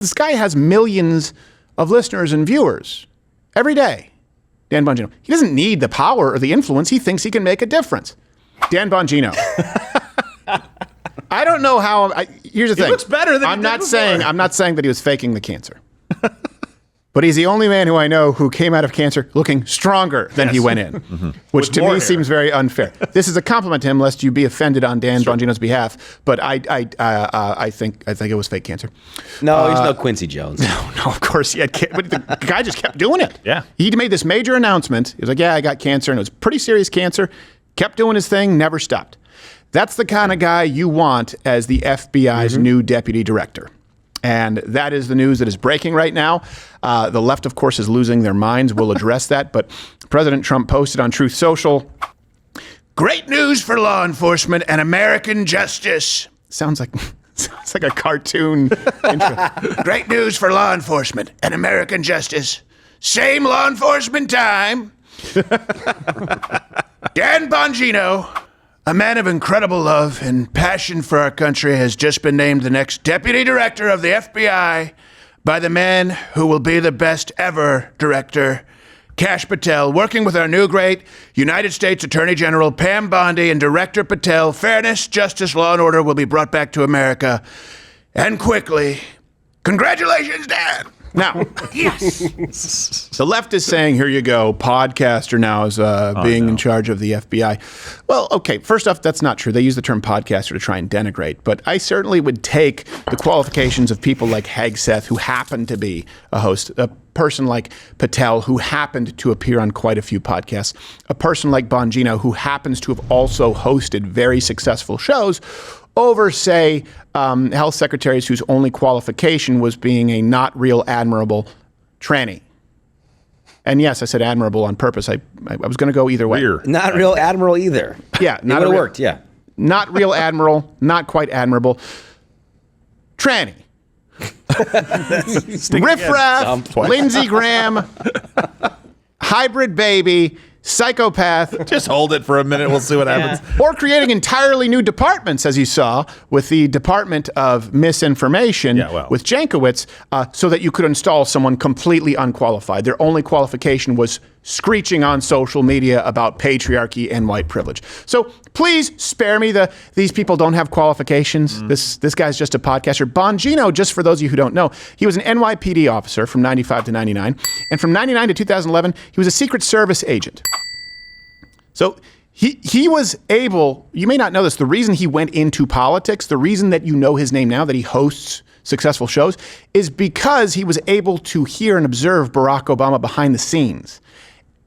This guy has millions of listeners and viewers every day. Dan Bongino. He doesn't need the power or the influence. He thinks he can make a difference. Dan Bongino. I don't know how. Here's the thing. He looks better than I'm not saying that he was faking the cancer. But he's the only man who I know who came out of cancer looking stronger than he went in, which to me seems very unfair. This is a compliment to him, lest you be offended on Dan Bongino's behalf. But I think it was fake cancer. No, he's no Quincy Jones. No, of course he had cancer. But the guy just kept doing it. Yeah. He made this major announcement. He was like, yeah, I got cancer, and it was pretty serious cancer. Kept doing his thing, never stopped. That's the kind of guy you want as the FBI's new deputy director. And that is the news that is breaking right now. The left, of course, is losing their minds. We'll address that. But President Trump posted on Truth Social, great news for law enforcement and American justice. Sounds like a cartoon intro. Great news for law enforcement and American justice. Same law enforcement time. Dan Bongino, a man of incredible love and passion for our country, has just been named the next deputy director of the FBI by the man who will be the best ever director, Kash Patel, working with our new great United States Attorney General Pam Bondi and Director Patel. Fairness, justice, law, and order will be brought back to America, and quickly. Congratulations, Dan. Now, yes. The left is saying, here you go, podcaster now is being in charge of the FBI. Well, okay, first off, that's not true. They use the term podcaster to try and denigrate, but I certainly would take the qualifications of people like Hegseth, who happened to be a host, a person like Patel, who happened to appear on quite a few podcasts, a person like Bongino, who happens to have also hosted very successful shows, over, say, health secretaries whose only qualification was being a not real admirable tranny. And yes, I said admirable on purpose. I was going to go either way. Not real admiral either. Yeah. It would have worked, yeah. Not real admiral, not quite admirable. Tranny. Riffraff, Lindsey Graham, hybrid baby, psychopath. Just hold it for a minute. We'll see what happens. Or creating entirely new departments, as you saw, with the Department of Misinformation with Jankowicz, so that you could install someone completely unqualified. Their only qualification was screeching on social media about patriarchy and white privilege. So please spare me these people don't have qualifications. This guy's just a podcaster. Bongino, just for those of you who don't know, he was an NYPD officer from 95 to 99. And from 99 to 2011, he was a Secret Service agent. So he was able, you may not know this, the reason he went into politics, the reason that you know his name now, that he hosts successful shows, is because he was able to hear and observe Barack Obama behind the scenes.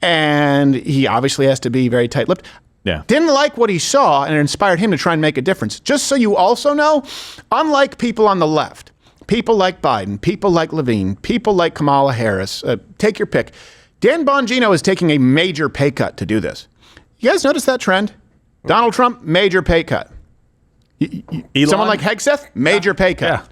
And he obviously has to be very tight-lipped. Yeah. Didn't like what he saw, and it inspired him to try and make a difference. Just so you also know, unlike people on the left, people like Biden, people like Levine, people like Kamala Harris, take your pick, Dan Bongino is taking a major pay cut to do this. You guys notice that trend? Donald Trump, major pay cut. Someone like Hegseth, major pay cut. Yeah.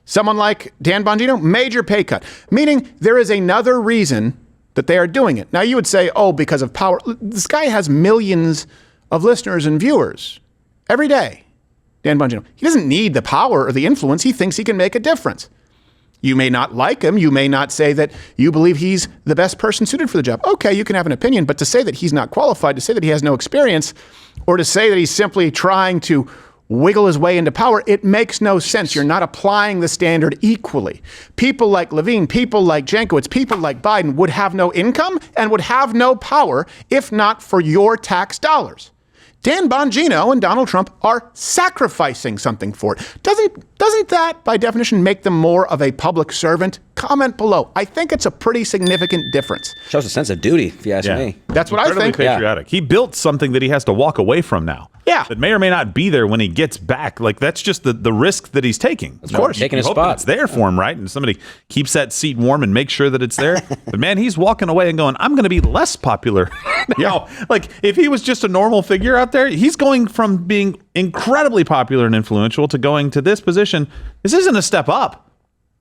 Someone like Dan Bongino, major pay cut. Meaning there is another reason that they are doing it. Now you would say, oh, because of power. This guy has millions of listeners and viewers every day. Dan Bongino. He doesn't need the power or the influence. He thinks he can make a difference. You may not like him. You may not say that you believe he's the best person suited for the job. Okay, you can have an opinion, but to say that he's not qualified, to say that he has no experience, or to say that he's simply trying to wiggle his way into power, it makes no sense. You're not applying the standard equally. People like Levine, people like Jankowicz, people like Biden would have no income and would have no power if not for your tax dollars. Dan Bongino and Donald Trump are sacrificing something for it. Doesn't that, by definition, make them more of a public servant? Comment below. I think it's a pretty significant difference. Shows a sense of duty, if you ask me. That's what I think. Patriotic. He built something that he has to walk away from now. Yeah. That may or may not be there when he gets back. Like, that's just the risk that he's taking. Of course. Taking a spot. It's there for him, right? And somebody keeps that seat warm and makes sure that it's there. But man, he's walking away and going, I'm going to be less popular now. Like, if he was just a normal figure out there, he's going from being incredibly popular and influential to going to this position. This isn't a step up.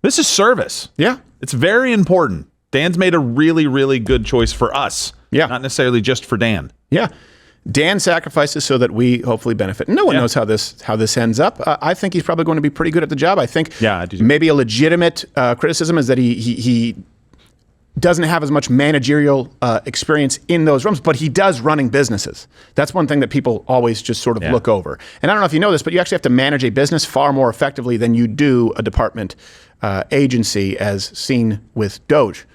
This is service. Yeah. It's very important. Dan's made a really, really good choice for us. Yeah. Not necessarily just for Dan. Yeah. Dan sacrifices so that we hopefully benefit. No one knows how this ends up. I think he's probably going to be pretty good at the job. I think I do. maybe a legitimate criticism is that he doesn't have as much managerial experience in those rooms, but he does running businesses. That's one thing that people always just sort of look over. And I don't know if you know this, but you actually have to manage a business far more effectively than you do a department agency, as seen with Doge.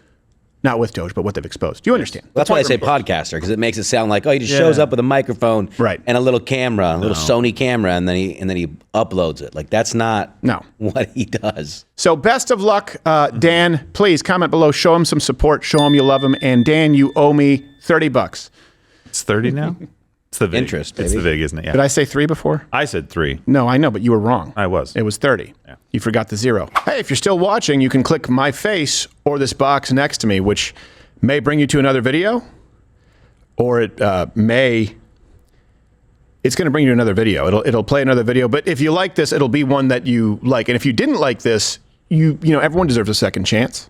Not with Doge, but what they've exposed. You understand? That's why I say podcaster, because it makes it sound like, he just shows up with a microphone and a little camera, a little Sony camera, and then he uploads it. Like, that's not what he does. So best of luck, Dan. Please comment below. Show him some support. Show him you love him. And Dan, you owe me $30. It's 30 now? It's the VIG. Interest, It's baby. the VIG, isn't it? Yeah. Did I say 3 before? I said 3. No, I know, but you were wrong. I was. It was 30. Yeah. You forgot the 0. Hey, if you're still watching, you can click my face or this box next to me, which may bring you to another video, or it's going to bring you to another video. It'll play another video, but if you like this, it'll be one that you like. And if you didn't like this, you know, everyone deserves a second chance.